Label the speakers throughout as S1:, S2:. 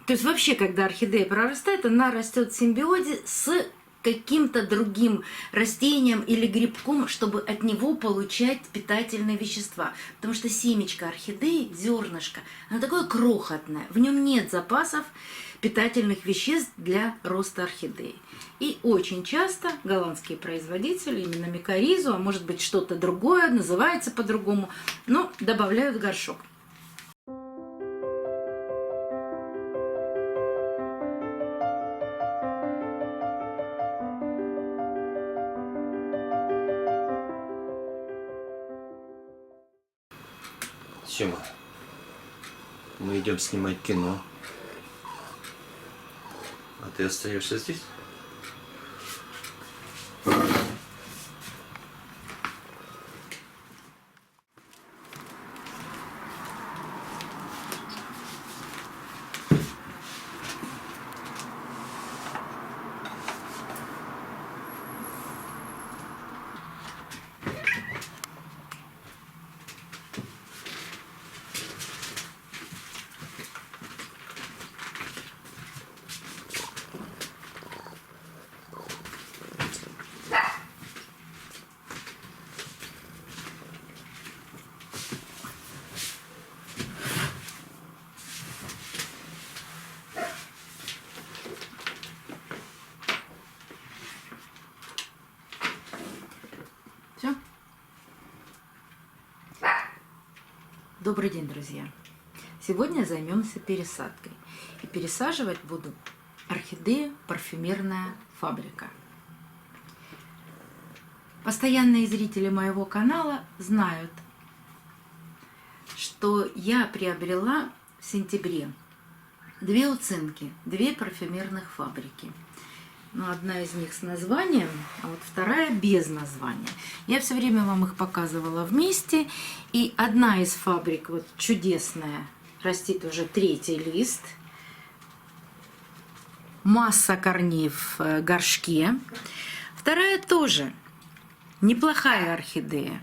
S1: То есть вообще, когда орхидея прорастает, она растет в симбиозе с каким-то другим растением или грибком, чтобы от него получать питательные вещества. Потому что семечко орхидеи, зернышко, оно такое крохотное, в нем нет запасов питательных веществ для роста орхидеи. И очень часто голландские производители именно микоризу, а может быть что-то другое, называется по-другому, но добавляют в горшок.
S2: Сема, мы идем снимать кино, а ты остаешься здесь?
S1: Все? Добрый день, друзья! Сегодня займемся пересадкой. И пересаживать буду орхидею «Парфюмерная фабрика». Постоянные зрители моего канала знают, что я приобрела в сентябре две уценки, две парфюмерных фабрики. Но одна из них с названием, а вот вторая без названия. Я все время вам их показывала вместе. И одна из фабрик, вот чудесная, растит уже третий лист. Масса корней в горшке. Вторая тоже неплохая орхидея.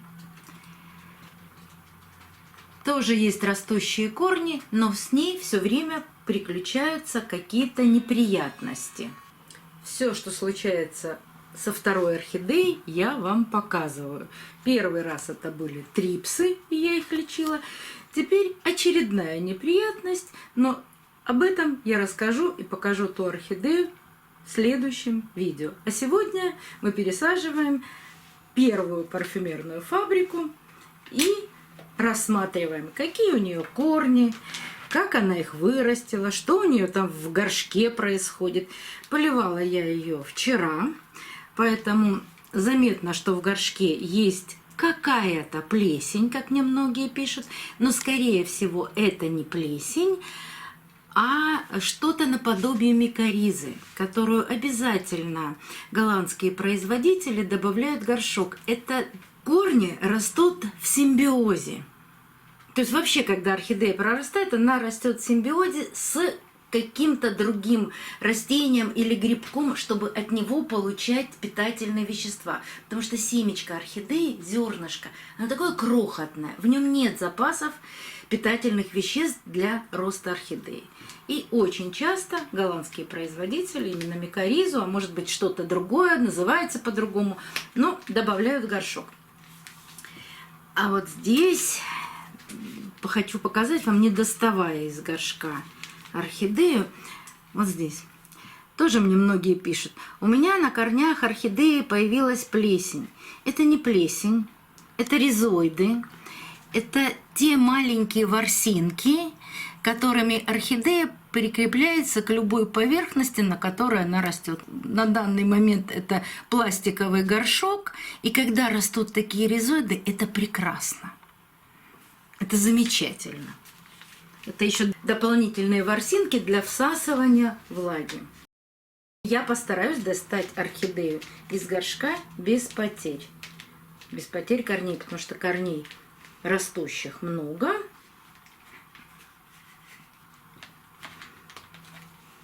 S1: Тоже есть растущие корни, но с ней все время приключаются какие-то неприятности. Все, что случается со второй орхидеей, я вам показываю. Первый раз это были трипсы, и я их лечила. Теперь очередная неприятность, но об этом я расскажу и покажу ту орхидею в следующем видео. А сегодня мы пересаживаем первую парфюмерную фабрику и рассматриваем, какие у нее корни, как она их вырастила, что у нее там в горшке происходит. Поливала я ее вчера, поэтому заметно, что в горшке есть какая-то плесень, как мне многие пишут, но скорее всего это не плесень, а что-то наподобие микоризы, которую обязательно голландские производители добавляют в горшок. Это корни растут в симбиозе. То есть вообще, когда орхидея прорастает, она растет в симбиозе с каким-то другим растением или грибком, чтобы от него получать питательные вещества. Потому что семечко орхидеи, зернышко, оно такое крохотное, в нем нет запасов питательных веществ для роста орхидеи. И очень часто голландские производители именно микоризу, а может быть что-то другое, называется по-другому, но добавляют в горшок. А вот здесь хочу показать вам, не доставая из горшка орхидею. Вот здесь тоже мне многие пишут: у меня на корнях орхидеи появилась плесень. Это не плесень, это ризоиды. Это те маленькие ворсинки, которыми орхидея прикрепляется к любой поверхности, на которой она растет. На данный момент это пластиковый горшок, и когда растут такие ризоиды, это прекрасно. Это замечательно. Это еще дополнительные ворсинки для всасывания влаги. Я постараюсь достать орхидею из горшка без потерь. Без потерь корней, потому что корней растущих много.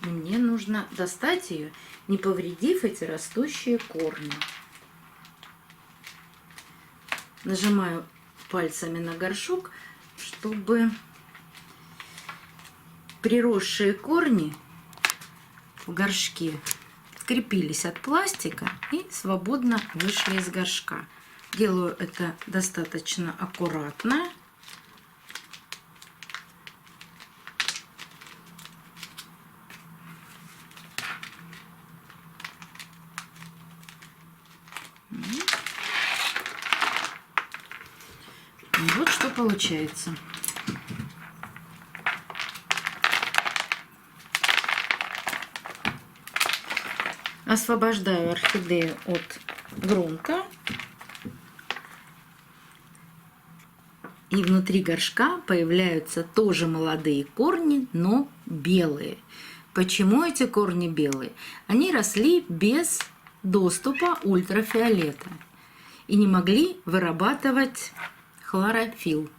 S1: И мне нужно достать ее, не повредив эти растущие корни. Нажимаю пальцами на горшок, чтобы приросшие корни в горшке скрепились от пластика и свободно вышли из горшка. Делаю это достаточно аккуратно. Вот что получается. Освобождаю орхидею от грунта. И внутри горшка появляются тоже молодые корни, но белые. Почему эти корни белые? Они росли без доступа ультрафиолета и не могли вырабатывать хлорофилл.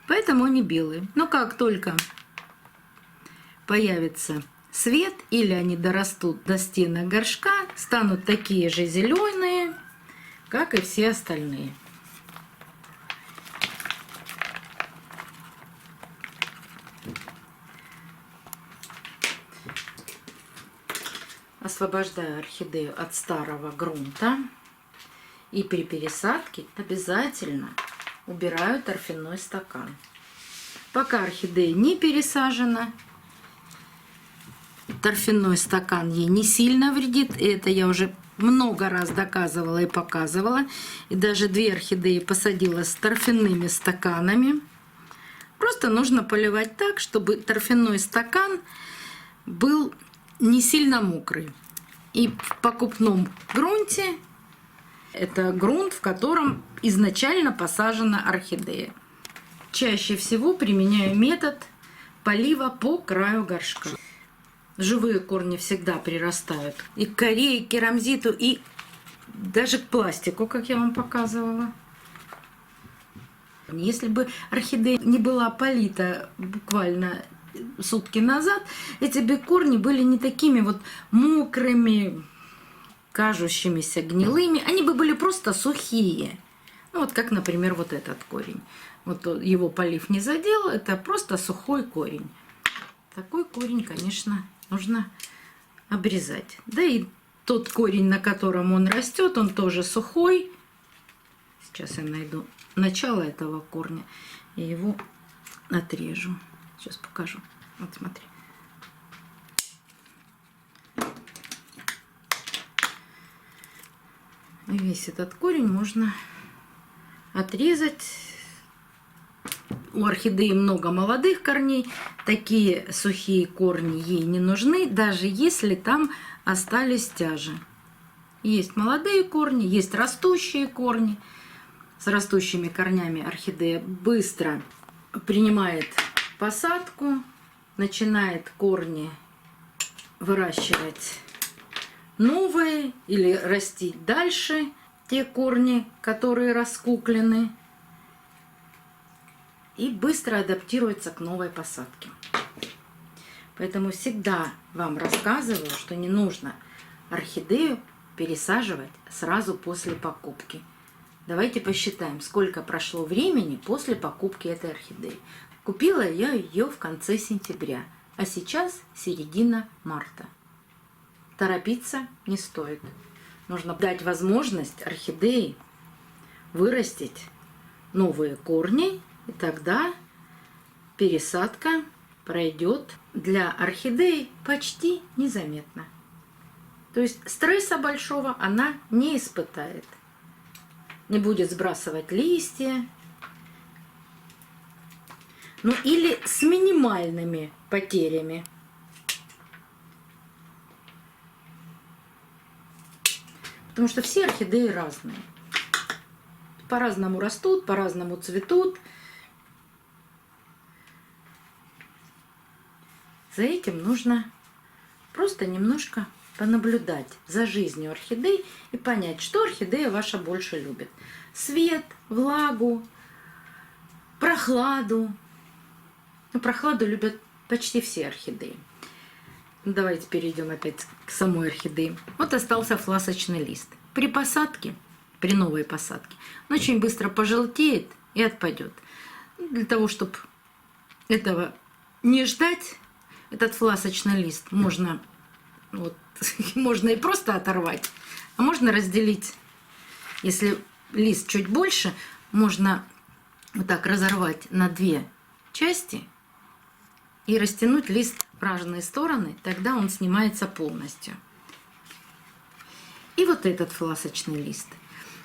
S1: Поэтому они белые. Но как только появится свет или они дорастут до стенок горшка, станут такие же зеленые, как и все остальные. Освобождаю орхидею от старого грунта. И при пересадке обязательно убираю торфяной стакан. Пока орхидея не пересажена, торфяной стакан ей не сильно вредит. Это я уже много раз доказывала и показывала. И даже 2 орхидеи посадила с торфяными стаканами. Просто нужно поливать так, чтобы торфяной стакан был не сильно мокрый. И в покупном грунте это грунт, в котором изначально посажена орхидея. Чаще всего применяю метод полива по краю горшка. Живые корни всегда прирастают и к коре, и к керамзиту, и даже к пластику, как я вам показывала. Если бы орхидея не была полита буквально сутки назад, эти бы корни были не такими вот мокрыми, кажущимися гнилыми. Они бы были просто сухие. Ну, вот как, например, вот этот корень. Вот его полив не задел, это просто сухой корень. Такой корень, конечно, нужно обрезать. Да и тот корень, на котором он растет, он тоже сухой. Сейчас я найду начало этого корня и его отрежу. Сейчас покажу. Вот смотри. Весь этот корень можно отрезать. У орхидеи много молодых корней. Такие сухие корни ей не нужны, даже если там остались тяжи. Есть молодые корни, есть растущие корни. С растущими корнями орхидея быстро принимает посадку, начинает корни выращивать новые или растить дальше те корни, которые раскуклены, и быстро адаптируется к новой посадке. Поэтому всегда вам рассказываю, что не нужно орхидею пересаживать сразу после покупки. Давайте посчитаем, сколько прошло времени после покупки этой орхидеи. Купила я ее в конце сентября, а сейчас середина марта. Торопиться не стоит. Нужно дать возможность орхидеи вырастить новые корни, и тогда пересадка пройдет для орхидеи почти незаметно. То есть стресса большого она не испытает. Не будет сбрасывать листья. Ну или с минимальными потерями. Потому что все орхидеи разные. По-разному растут, по-разному цветут. За этим нужно просто немножко понаблюдать за жизнью орхидей и понять, что орхидея ваша больше любит. Свет, влагу, прохладу. Ну, прохладу любят почти все орхидеи. Давайте перейдем опять к самой орхидее. Вот остался фласочный лист. При посадке, при новой посадке, он очень быстро пожелтеет и отпадет. Для того, чтобы этого не ждать этот фласочный лист. Можно, вот, можно и просто оторвать, а можно разделить. Если лист чуть больше, можно вот так разорвать на 2 части и растянуть лист в разные стороны, тогда он снимается полностью. И вот этот фласочный лист.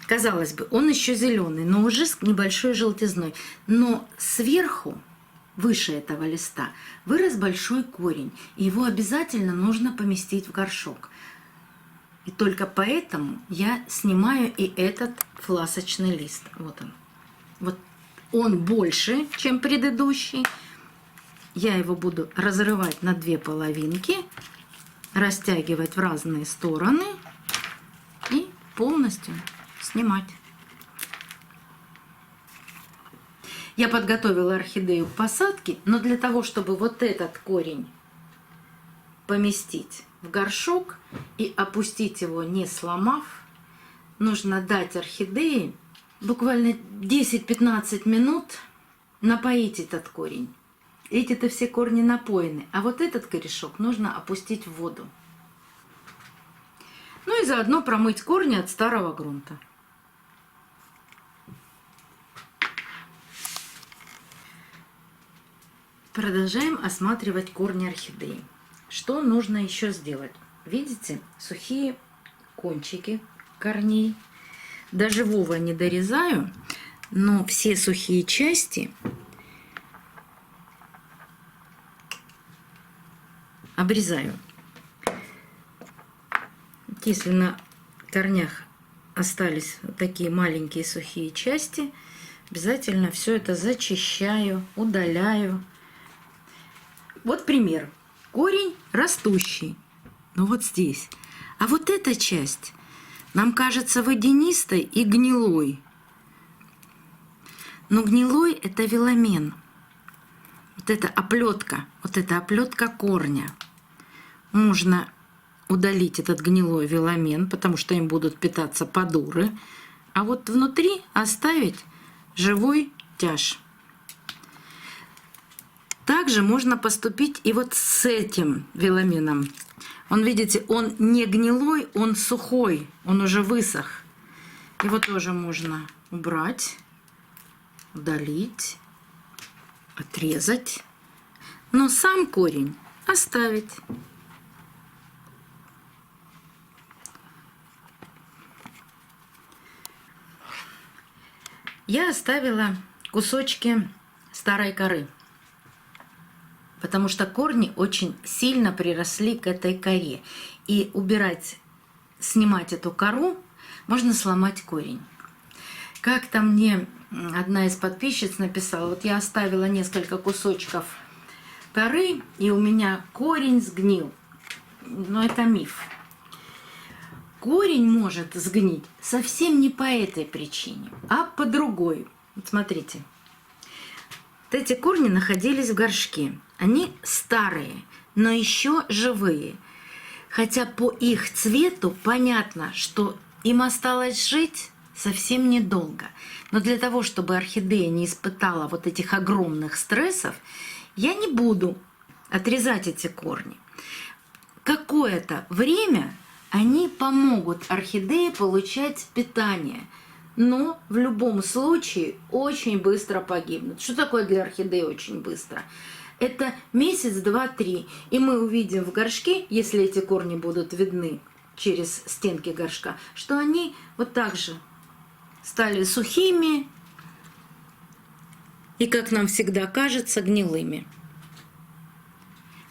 S1: Казалось бы, он еще зеленый, но уже с небольшой желтизной. Но сверху, выше этого листа, вырос большой корень. И его обязательно нужно поместить в горшок. И только поэтому я снимаю и этот фласочный лист. Вот он. Вот он больше, чем предыдущий. Я его буду разрывать на 2 половинки, растягивать в разные стороны и полностью снимать. Я подготовила орхидею к посадке, но для того, чтобы вот этот корень поместить в горшок и опустить его, не сломав, нужно дать орхидее буквально 10-15 минут напоить этот корень. Эти-то все корни напоены, а вот этот корешок нужно опустить в воду. Ну и заодно промыть корни от старого грунта. Продолжаем осматривать корни орхидеи. Что нужно еще сделать? Видите, сухие кончики корней. До живого не дорезаю, но все сухие части обрезаю. Если на корнях остались вот такие маленькие сухие части, обязательно все это зачищаю, удаляю. Вот пример. Корень растущий, но вот здесь. А вот эта часть нам кажется водянистой и гнилой. Но гнилой – это виламен. Вот эта оплетка корня. Можно удалить этот гнилой виламен, потому что им будут питаться подуры. А вот внутри оставить живой тяж. Также можно поступить и вот с этим виламеном. Он, видите, он не гнилой, он сухой, он уже высох. Его тоже можно убрать, удалить, отрезать. Но сам корень оставить. Я оставила кусочки старой коры, потому что корни очень сильно приросли к этой коре. И убирать, снимать эту кору, можно сломать корень. Как-то мне одна из подписчиц написала, вот я оставила несколько кусочков коры, и у меня корень сгнил. Но это миф. Корень может сгнить совсем не по этой причине, а по другой. Вот смотрите. Вот эти корни находились в горшке. Они старые, но еще живые. Хотя по их цвету понятно, что им осталось жить совсем недолго. Но для того, чтобы орхидея не испытала вот этих огромных стрессов, я не буду отрезать эти корни. Какое-то время они помогут орхидее получать питание, но в любом случае очень быстро погибнут. Что такое для орхидеи очень быстро? Это месяц, 2-3, и мы увидим в горшке, если эти корни будут видны через стенки горшка, что они вот так же стали сухими и, как нам всегда кажется, гнилыми.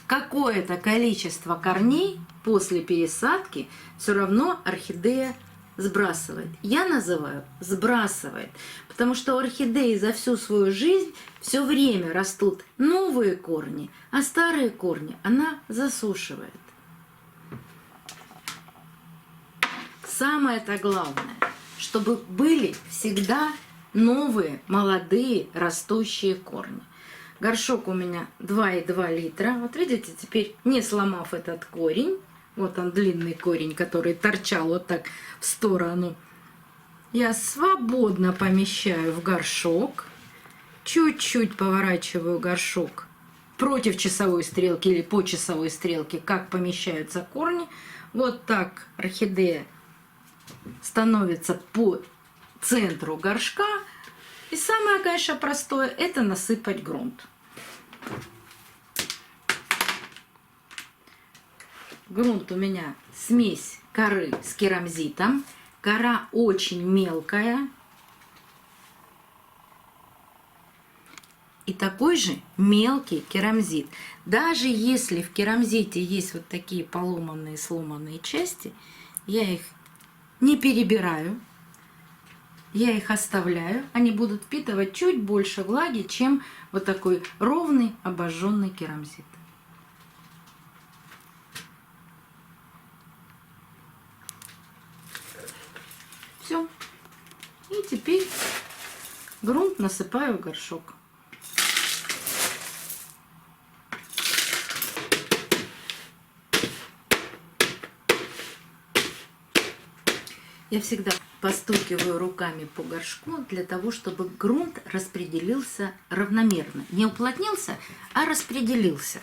S1: Какое-то количество корней после пересадки все равно орхидея сбрасывает. Я называю сбрасывает, потому что у орхидеи за всю свою жизнь все время растут новые корни, а старые корни она засушивает. Самое-то главное, чтобы были всегда новые, молодые, растущие корни. Горшок у меня 2,2 литра. Вот видите, теперь не сломав этот корень, вот он длинный корень, который торчал вот так в сторону, я свободно помещаю в горшок. Чуть-чуть поворачиваю горшок против часовой стрелки или по часовой стрелке, как помещаются корни. Вот так орхидея становится по центру горшка. И самое, конечно, простое – это насыпать грунт. Грунт у меня смесь коры с керамзитом. Кора очень мелкая. И такой же мелкий керамзит. Даже если в керамзите есть вот такие поломанные, сломанные части, я их не перебираю. Я их оставляю. Они будут впитывать чуть больше влаги, чем вот такой ровный обожженный керамзит. Все. И теперь грунт насыпаю в горшок. Я всегда постукиваю руками по горшку для того, чтобы грунт распределился равномерно. Не уплотнился, а распределился.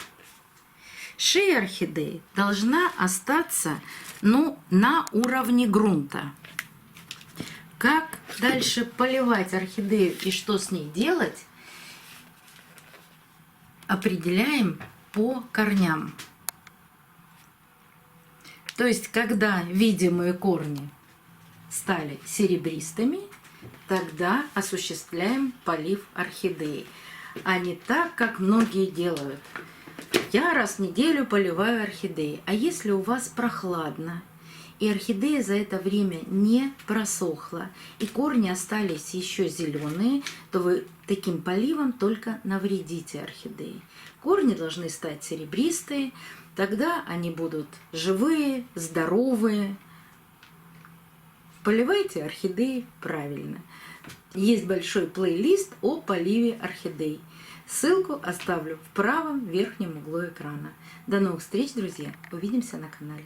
S1: Шея орхидеи должна остаться, на уровне грунта. Как дальше поливать орхидею и что с ней делать, определяем по корням. То есть, когда видимые корни стали серебристыми, тогда осуществляем полив орхидеи. А не так, как многие делают. Я раз в неделю поливаю орхидеи. А если у вас прохладно, и орхидея за это время не просохла, и корни остались еще зеленые, то вы таким поливом только навредите орхидеи. Корни должны стать серебристые, тогда они будут живые, здоровые. Поливайте орхидеи правильно. Есть большой плейлист о поливе орхидей. Ссылку оставлю в правом верхнем углу экрана. До новых встреч, друзья! Увидимся на канале.